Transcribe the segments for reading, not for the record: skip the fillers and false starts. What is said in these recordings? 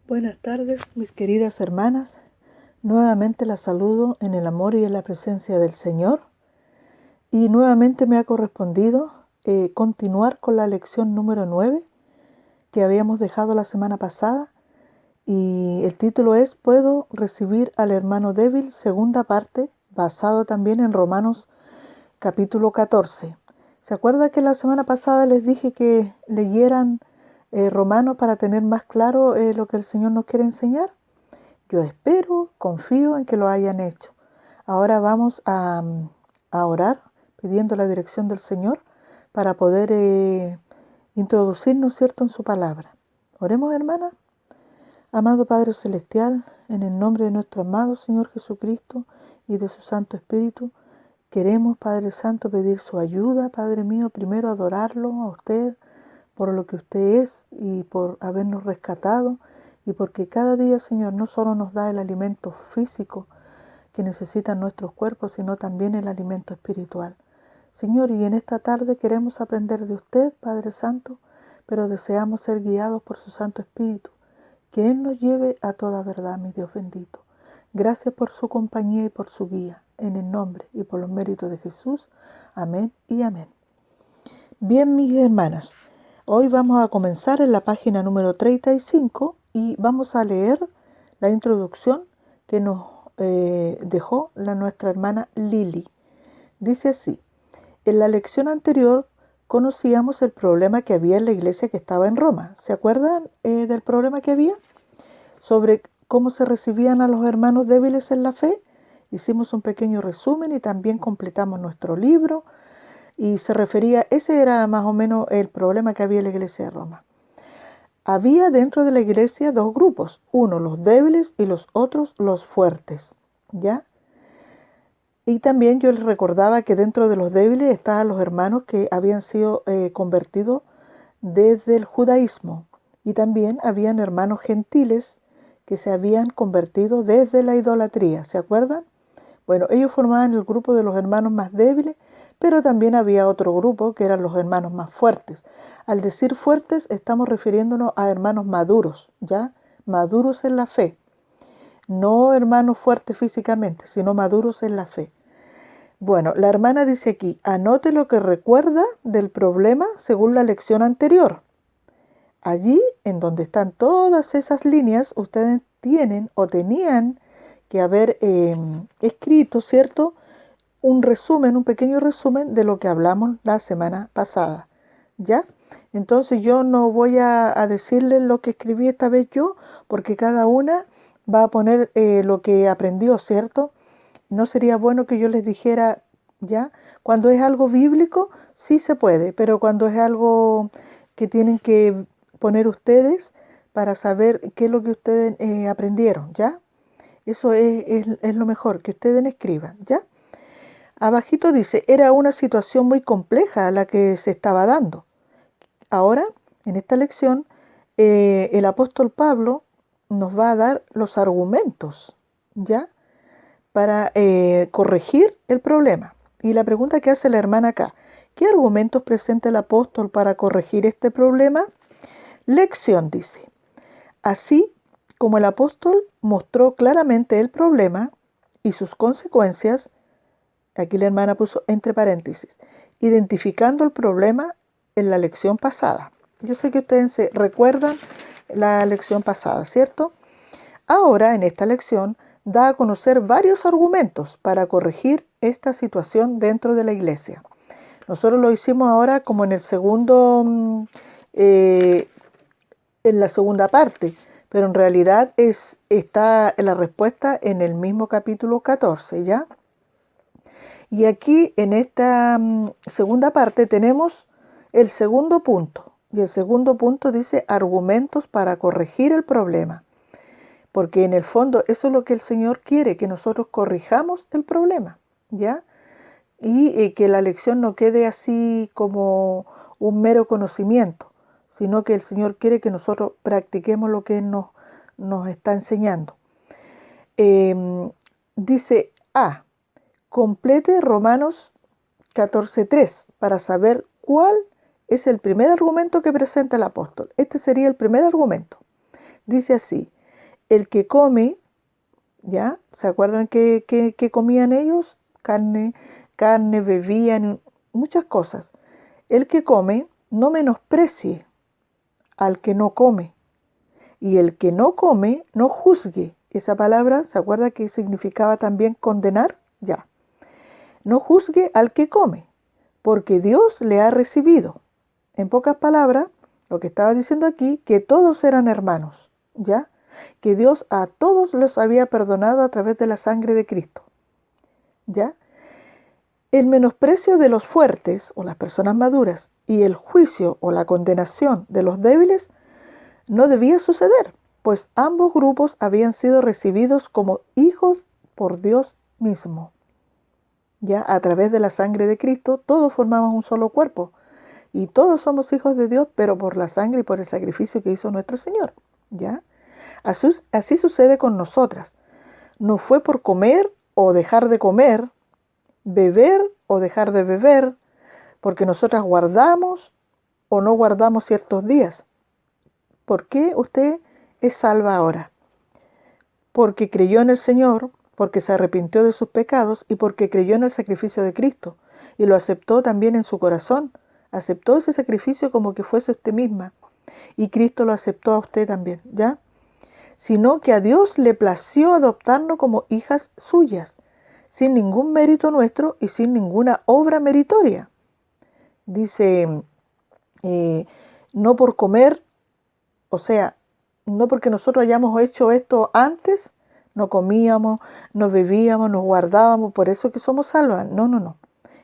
Buenas tardes, mis queridas hermanas. Nuevamente las saludo en el amor y en la presencia del Señor. Y nuevamente me ha correspondido continuar con la lección número 9 que habíamos dejado la semana pasada. Y el título es ¿Puedo recibir al hermano débil? Segunda parte, basado también en Romanos capítulo 14. ¿Se acuerda que la semana pasada les dije que leyeran Romanos para tener más claro lo que el Señor nos quiere enseñar? Yo espero, confío en que lo hayan hecho. Ahora vamos a orar pidiendo la dirección del Señor para poder introducirnos, ¿cierto?, en su palabra. Oremos, hermana. Amado Padre Celestial, en el nombre de nuestro amado Señor Jesucristo y de su Santo Espíritu, queremos, Padre Santo, pedir su ayuda, Padre mío, primero adorarlo a usted por lo que usted es y por habernos rescatado y porque cada día, Señor, no solo nos da el alimento físico que necesitan nuestros cuerpos, sino también el alimento espiritual. Señor, y en esta tarde queremos aprender de usted, Padre Santo, pero deseamos ser guiados por su Santo Espíritu, que Él nos lleve a toda verdad, mi Dios bendito. Gracias por su compañía y por su guía, en el nombre y por los méritos de Jesús. Amén y amén. Bien, mis hermanas, hoy vamos a comenzar en la página número 35 y vamos a leer la introducción que nos dejó nuestra hermana Lili. Dice así: en la lección anterior conocíamos el problema que había en la iglesia que estaba en Roma. ¿Se acuerdan del problema que había? Sobre cómo se recibían a los hermanos débiles en la fe. Hicimos un pequeño resumen y también completamos nuestro libro. Y se refería, ese era más o menos el problema que había en la iglesia de Roma. Había dentro de la iglesia dos grupos, uno los débiles y los otros los fuertes, ¿ya? Y también yo les recordaba que dentro de los débiles estaban los hermanos que habían sido convertidos desde el judaísmo. Y también habían hermanos gentiles que se habían convertido desde la idolatría, ¿se acuerdan? Bueno, ellos formaban el grupo de los hermanos más débiles, pero también había otro grupo que eran los hermanos más fuertes. Al decir fuertes estamos refiriéndonos a hermanos maduros, ¿ya? Maduros en la fe. No hermanos fuertes físicamente, sino maduros en la fe. Bueno, la hermana dice aquí, anote lo que recuerda del problema según la lección anterior. Allí, en donde están todas esas líneas, ustedes tienen o tenían que haber escrito, ¿cierto?, un resumen, un pequeño resumen de lo que hablamos la semana pasada, ¿ya? Entonces yo no voy a decirles lo que escribí esta vez yo, porque cada una va a poner lo que aprendió, ¿cierto? No sería bueno que yo les dijera, ¿ya? Cuando es algo bíblico, sí se puede, pero cuando es algo que tienen que poner ustedes para saber qué es lo que ustedes aprendieron, ¿ya? Eso es lo mejor, que ustedes escriban, ¿ya? Abajito dice, era una situación muy compleja la que se estaba dando. Ahora, en esta lección, el apóstol Pablo nos va a dar los argumentos, ¿ya?, para corregir el problema. Y la pregunta que hace la hermana acá, ¿qué argumentos presenta el apóstol para corregir este problema? Lección dice, así como el apóstol mostró claramente el problema y sus consecuencias, aquí la hermana puso entre paréntesis, identificando el problema en la lección pasada. Yo sé que ustedes se recuerdan la lección pasada, ¿cierto? Ahora, en esta lección, da a conocer varios argumentos para corregir esta situación dentro de la iglesia. Nosotros lo hicimos ahora como en el segundo, en la segunda parte, pero en realidad está la respuesta en el mismo capítulo 14, ¿ya? Y aquí en esta segunda parte tenemos el segundo punto. Y el segundo punto dice argumentos para corregir el problema. Porque en el fondo eso es lo que el Señor quiere, que nosotros corrijamos el problema, ¿ya? Y que la lección no quede así como un mero conocimiento, sino que el Señor quiere que nosotros practiquemos lo que Él nos está enseñando. Dice A. Complete Romanos 14:3 para saber cuál es el primer argumento que presenta el apóstol. Este sería el primer argumento. Dice así, el que come, ¿ya? ¿Se acuerdan que comían ellos? Carne, bebían, muchas cosas. El que come no menosprecie al que no come. Y el que no come no juzgue. Esa palabra, ¿se acuerda que significaba también condenar? Ya. No juzgue al que come, porque Dios le ha recibido. En pocas palabras, lo que estaba diciendo aquí, que todos eran hermanos, ¿ya? Que Dios a todos los había perdonado a través de la sangre de Cristo, ¿ya? El menosprecio de los fuertes o las personas maduras y el juicio o la condenación de los débiles no debía suceder, pues ambos grupos habían sido recibidos como hijos por Dios mismo. Ya a través de la sangre de Cristo todos formamos un solo cuerpo y todos somos hijos de Dios, pero por la sangre y por el sacrificio que hizo nuestro Señor. ¿Ya? Así sucede con nosotras. No fue por comer o dejar de comer, beber o dejar de beber, porque nosotras guardamos o no guardamos ciertos días. ¿Por qué usted es salva ahora? Porque creyó en el Señor, porque se arrepintió de sus pecados y porque creyó en el sacrificio de Cristo y lo aceptó también en su corazón. Aceptó ese sacrificio como que fuese usted misma y Cristo lo aceptó a usted también, ¿ya? Sino que a Dios le plació adoptarnos como hijas suyas, sin ningún mérito nuestro y sin ninguna obra meritoria. Dice, no por comer, o sea, no porque nosotros hayamos hecho esto antes, no comíamos, no bebíamos, nos guardábamos, por eso que somos salvas. No, no, no.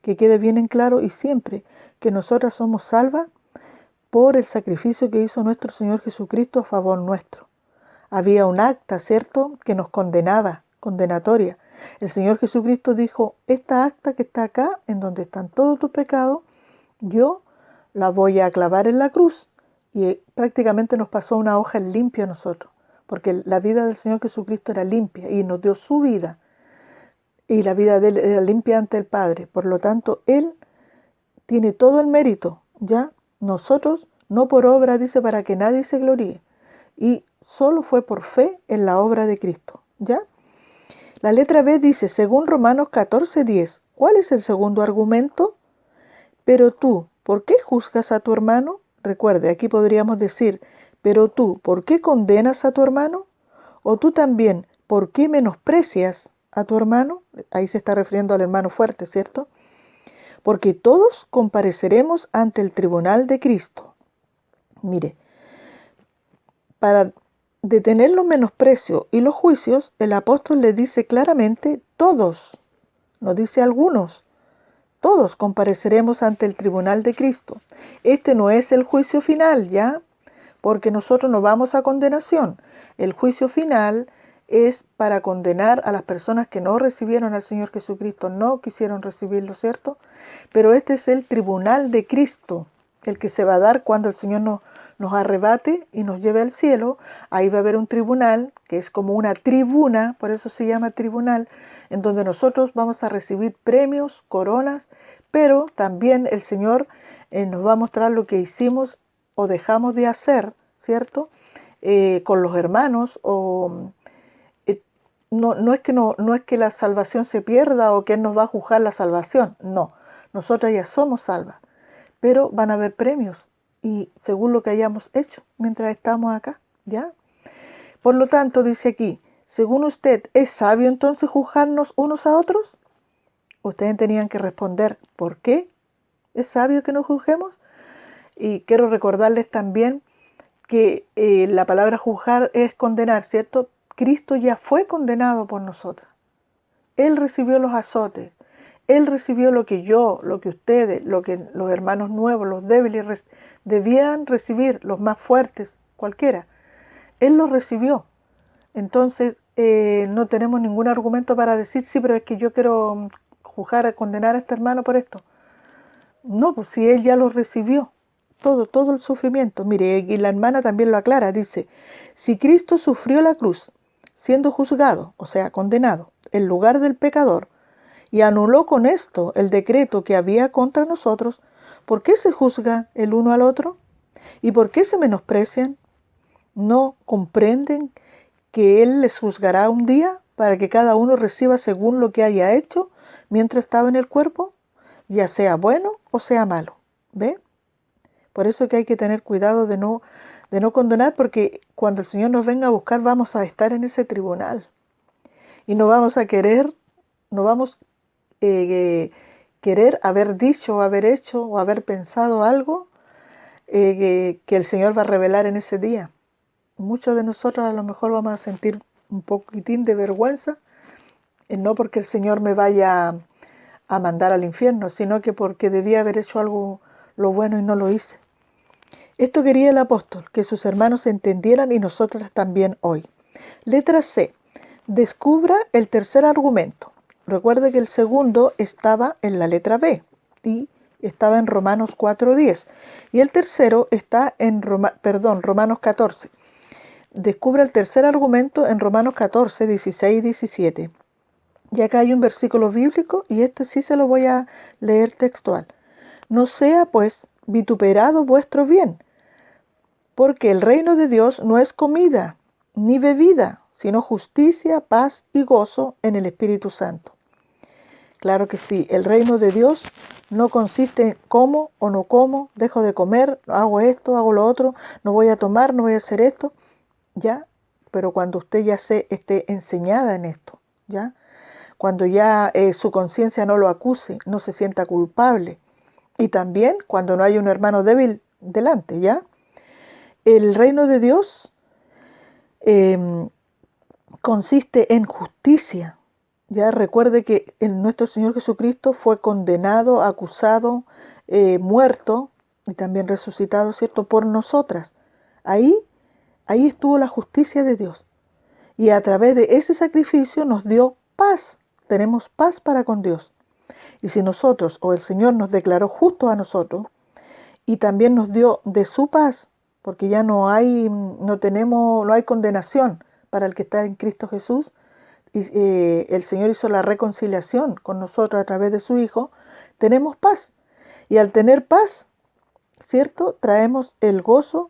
Que quede bien en claro y siempre que nosotras somos salvas por el sacrificio que hizo nuestro Señor Jesucristo a favor nuestro. Había un acta, ¿cierto?, que nos condenaba, condenatoria. El Señor Jesucristo dijo, esta acta que está acá, en donde están todos tus pecados, yo la voy a clavar en la cruz. Y prácticamente nos pasó una hoja en limpio a nosotros, porque la vida del Señor Jesucristo era limpia y nos dio su vida. Y la vida de Él era limpia ante el Padre. Por lo tanto, Él tiene todo el mérito, ¿ya? Nosotros, no por obra, dice, para que nadie se gloríe. Y solo fue por fe en la obra de Cristo, ¿ya? La letra B dice, según Romanos 14:10, ¿cuál es el segundo argumento? Pero tú, ¿por qué juzgas a tu hermano? Recuerde, aquí podríamos decir, pero tú, ¿por qué condenas a tu hermano? O tú también, ¿por qué menosprecias a tu hermano? Ahí se está refiriendo al hermano fuerte, ¿cierto? Porque todos compareceremos ante el tribunal de Cristo. Mire, para detener los menosprecios y los juicios, el apóstol le dice claramente, todos, no dice algunos, todos compareceremos ante el tribunal de Cristo. Este no es el juicio final, ¿ya? Porque nosotros no vamos a condenación. El juicio final es para condenar a las personas que no recibieron al Señor Jesucristo, no quisieron recibirlo, ¿cierto? Pero este es el tribunal de Cristo, el que se va a dar cuando el Señor nos arrebate y nos lleve al cielo. Ahí va a haber un tribunal, que es como una tribuna, por eso se llama tribunal, en donde nosotros vamos a recibir premios, coronas, pero también el Señor nos va a mostrar lo que hicimos o dejamos de hacer, ¿cierto? Con los hermanos, o no es que la salvación se pierda o que Él nos va a juzgar la salvación, no, nosotros ya somos salvas, pero van a haber premios y según lo que hayamos hecho mientras estamos acá, ¿ya? Por lo tanto, dice aquí, según usted, ¿es sabio entonces juzgarnos unos a otros? Ustedes tenían que responder, ¿por qué es sabio que nos juzguemos? Y quiero recordarles también que la palabra juzgar es condenar, ¿cierto? Cristo ya fue condenado por nosotras. Él recibió los azotes. Él recibió lo que yo, lo que ustedes, lo que los hermanos nuevos, los débiles, debían recibir, los más fuertes, cualquiera. Él los recibió. Entonces, no tenemos ningún argumento para decir, sí, pero es que yo quiero juzgar, condenar a este hermano por esto. No, pues si él ya lo recibió, todo el sufrimiento. Mire, y la hermana también lo aclara, dice, si Cristo sufrió la cruz, siendo juzgado, o sea, condenado, en lugar del pecador, y anuló con esto el decreto que había contra nosotros, ¿por qué se juzga el uno al otro? ¿Y por qué se menosprecian? ¿No comprenden que Él les juzgará un día para que cada uno reciba según lo que haya hecho mientras estaba en el cuerpo, ya sea bueno o sea malo. ¿Ve? Por eso que hay que tener cuidado de no condenar, porque cuando el Señor nos venga a buscar vamos a estar en ese tribunal y no vamos a querer, no vamos querer haber dicho o haber hecho o haber pensado algo que el Señor va a revelar en ese día. Muchos de nosotros a lo mejor vamos a sentir un poquitín de vergüenza, no porque el Señor me vaya a mandar al infierno, sino que porque debía haber hecho algo lo bueno y no lo hice. Esto quería el apóstol, que sus hermanos entendieran y nosotras también hoy. Letra C. Descubra el tercer argumento. Recuerde que el segundo estaba en la letra B y estaba en Romanos 4:10 y el tercero está en Romanos 14. Descubra el tercer argumento en Romanos 14, 16 y 17. Y acá hay un versículo bíblico y este sí se lo voy a leer textual. No sea pues vituperado vuestro bien, porque el reino de Dios no es comida ni bebida, sino justicia, paz y gozo en el Espíritu Santo. Claro que sí, el reino de Dios no consiste en como o no como, dejo de comer, hago esto, hago lo otro, no voy a tomar, no voy a hacer esto, ¿ya? Pero cuando usted ya esté enseñada en esto, ¿ya? Cuando ya su conciencia no lo acuse, no se sienta culpable. Y también cuando no hay un hermano débil delante, ¿ya? El reino de Dios consiste en justicia. Ya recuerde que nuestro Señor Jesucristo fue condenado, acusado, muerto y también resucitado, ¿cierto?, por nosotras. Ahí estuvo la justicia de Dios. Y a través de ese sacrificio nos dio paz. Tenemos paz para con Dios. Y si nosotros o el Señor nos declaró justos a nosotros y también nos dio de su paz, porque ya no hay condenación para el que está en Cristo Jesús, y el Señor hizo la reconciliación con nosotros a través de su Hijo, tenemos paz. Y al tener paz, ¿cierto? Traemos el gozo,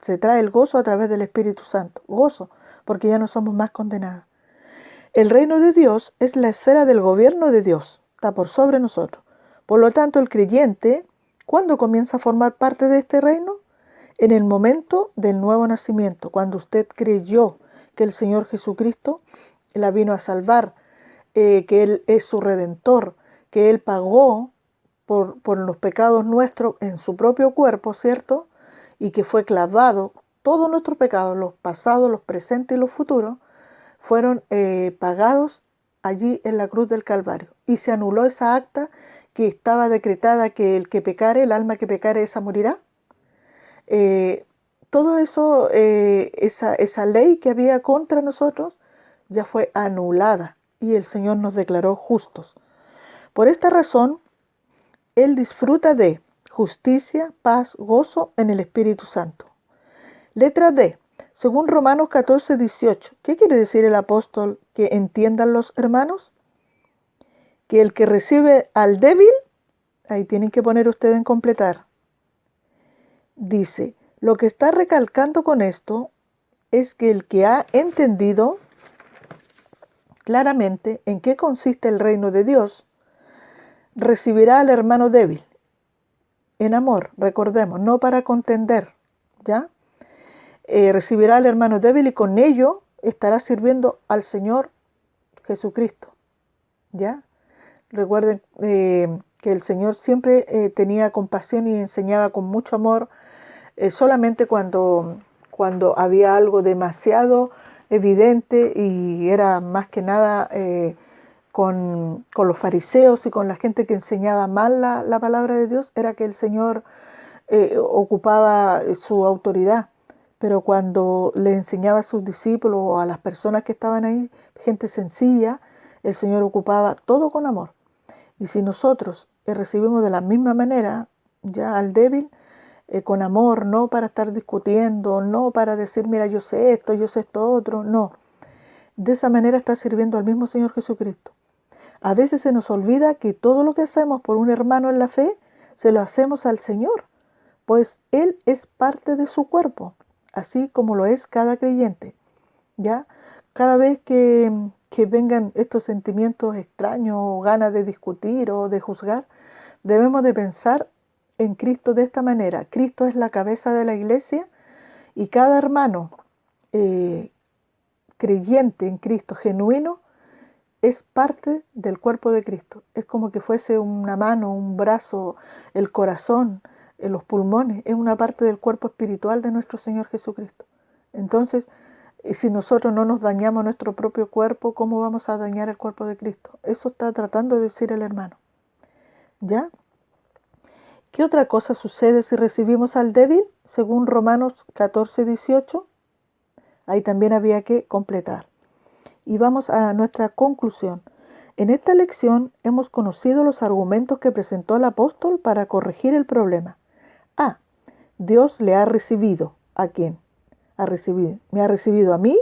se trae el gozo a través del Espíritu Santo. Gozo, porque ya no somos más condenados. El reino de Dios es la esfera del gobierno de Dios, está por sobre nosotros. Por lo tanto, el creyente, ¿cuándo comienza a formar parte de este reino? En el momento del nuevo nacimiento, cuando usted creyó que el Señor Jesucristo la vino a salvar, que Él es su redentor, que Él pagó por los pecados nuestros en su propio cuerpo, ¿cierto? Y que fue clavado, todos nuestros pecados, los pasados, los presentes y los futuros, fueron pagados allí en la cruz del Calvario. Y se anuló esa acta que estaba decretada que el que pecare, el alma que pecare, esa morirá. Todo eso, esa ley que había contra nosotros, ya fue anulada y el Señor nos declaró justos. Por esta razón, Él disfruta de justicia, paz, gozo en el Espíritu Santo. Letra D. Según Romanos 14, 18. ¿Qué quiere decir el apóstol que entiendan los hermanos? Que el que recibe al débil, ahí tienen que poner ustedes en completar. Dice, lo que está recalcando con esto es que el que ha entendido claramente en qué consiste el reino de Dios, recibirá al hermano débil, en amor, recordemos, no para contender, ¿ya? Recibirá al hermano débil y con ello estará sirviendo al Señor Jesucristo, ¿ya? Recuerden que el Señor siempre tenía compasión y enseñaba con mucho amor, solamente cuando había algo demasiado evidente y era más que nada con los fariseos y con la gente que enseñaba mal la palabra de Dios, era que el Señor ocupaba su autoridad. Pero cuando le enseñaba a sus discípulos o a las personas que estaban ahí, gente sencilla, el Señor ocupaba todo con amor. Y si nosotros recibimos de la misma manera ya al débil, con amor, no para estar discutiendo, no para decir, mira, yo sé esto otro, no. De esa manera está sirviendo al mismo Señor Jesucristo. A veces se nos olvida que todo lo que hacemos por un hermano en la fe, se lo hacemos al Señor, pues Él es parte de su cuerpo, así como lo es cada creyente. ¿ya? Cada vez que vengan estos sentimientos extraños o ganas de discutir o de juzgar, debemos de pensar en Cristo de esta manera. Cristo es la cabeza de la iglesia y cada hermano creyente en Cristo, genuino, es parte del cuerpo de Cristo. Es como que fuese una mano, un brazo, el corazón, los pulmones. Es una parte del cuerpo espiritual de nuestro Señor Jesucristo. Entonces, si nosotros no nos dañamos nuestro propio cuerpo, ¿cómo vamos a dañar el cuerpo de Cristo? Eso está tratando de decir el hermano. ¿Ya? ¿Qué otra cosa sucede si recibimos al débil? Según Romanos 14:18, ahí también había que completar. Y vamos a nuestra conclusión. En esta lección hemos conocido los argumentos que presentó el apóstol para corregir el problema. A. Dios le ha recibido. ¿A quién? Me ha recibido a mí,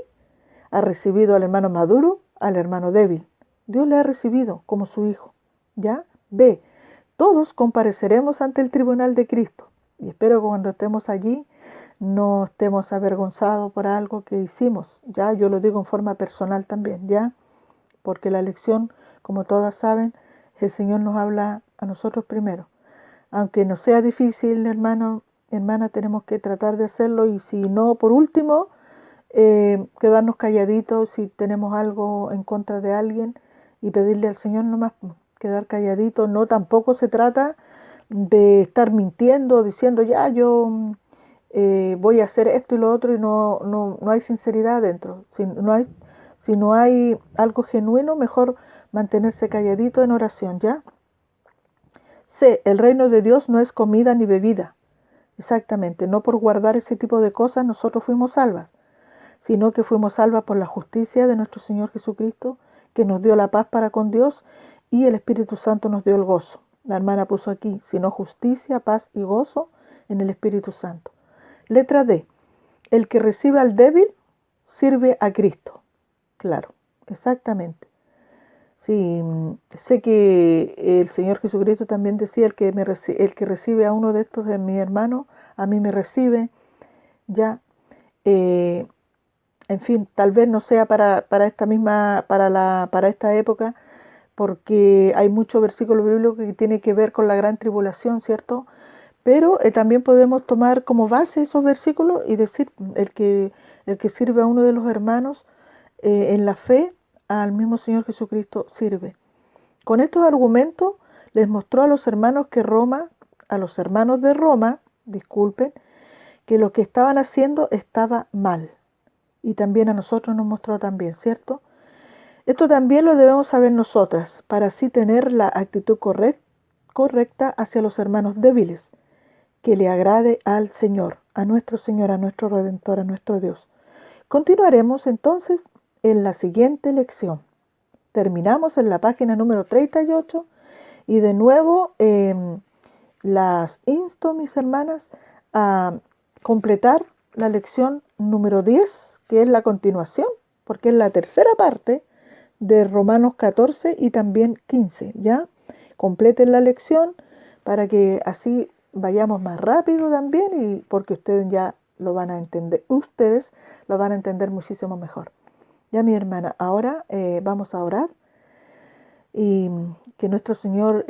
ha recibido al hermano maduro, al hermano débil. Dios le ha recibido como su hijo. ¿Ya? B. Todos compareceremos ante el tribunal de Cristo. Y espero que cuando estemos allí no estemos avergonzados por algo que hicimos. Ya, yo lo digo en forma personal también, ¿ya? Porque la lección, como todas saben, el Señor nos habla a nosotros primero. Aunque nos sea difícil, hermano, hermana, tenemos que tratar de hacerlo y si no, por último, quedarnos calladitos si tenemos algo en contra de alguien y pedirle al Señor nomás quedar calladitos. No, tampoco se trata de estar mintiendo, diciendo ya yo voy a hacer esto y lo otro y no hay sinceridad dentro. Si no hay algo genuino, mejor mantenerse calladito en oración, ¿ya? C. El reino de Dios no es comida ni bebida. Exactamente, no por guardar ese tipo de cosas nosotros fuimos salvas, sino que fuimos salvas por la justicia de nuestro Señor Jesucristo, que nos dio la paz para con Dios y el Espíritu Santo nos dio el gozo. La hermana puso aquí, sino justicia, paz y gozo en el Espíritu Santo. Letra D. El que recibe al débil sirve a Cristo. Claro, exactamente. Sí, sé que el Señor Jesucristo también decía, el que recibe a uno de estos de mis hermanos, a mí me recibe. Ya, en fin, tal vez no sea para esta época, porque hay muchos versículos bíblicos que tienen que ver con la gran tribulación, ¿cierto? Pero también podemos tomar como base esos versículos y decir, el que sirve a uno de los hermanos en la fe, al mismo Señor Jesucristo sirve. Con estos argumentos les mostró a los hermanos de Roma, disculpen, que lo que estaban haciendo estaba mal. Y también a nosotros nos mostró también, ¿cierto? Esto también lo debemos saber nosotras, para así tener la actitud correcta hacia los hermanos débiles, que le agrade al Señor, a nuestro Redentor, a nuestro Dios. Continuaremos entonces en la siguiente lección. Terminamos en la página número 38 y de nuevo las insto, mis hermanas, a completar la lección número 10, que es la continuación, porque es la tercera parte de Romanos 14 y también 15, ¿ya? Completen la lección para que así vayamos más rápido también y porque ustedes lo van a entender muchísimo mejor. Ya, mi hermana, ahora vamos a orar y que nuestro Señor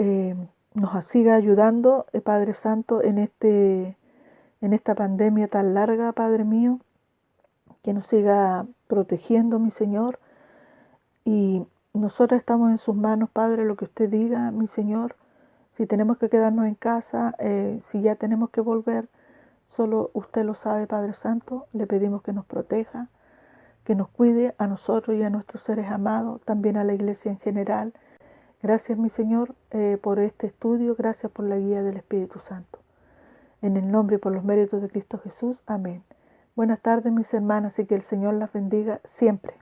nos siga ayudando, Padre Santo, en esta pandemia tan larga, Padre mío, que nos siga protegiendo, mi Señor, y nosotros estamos en sus manos, Padre, lo que usted diga, mi Señor. Si tenemos que quedarnos en casa, si ya tenemos que volver, solo usted lo sabe, Padre Santo. Le pedimos que nos proteja, que nos cuide a nosotros y a nuestros seres amados, también a la iglesia en general. Gracias, mi Señor, por este estudio. Gracias por la guía del Espíritu Santo. En el nombre y por los méritos de Cristo Jesús. Amén. Buenas tardes, mis hermanas, y que el Señor las bendiga siempre.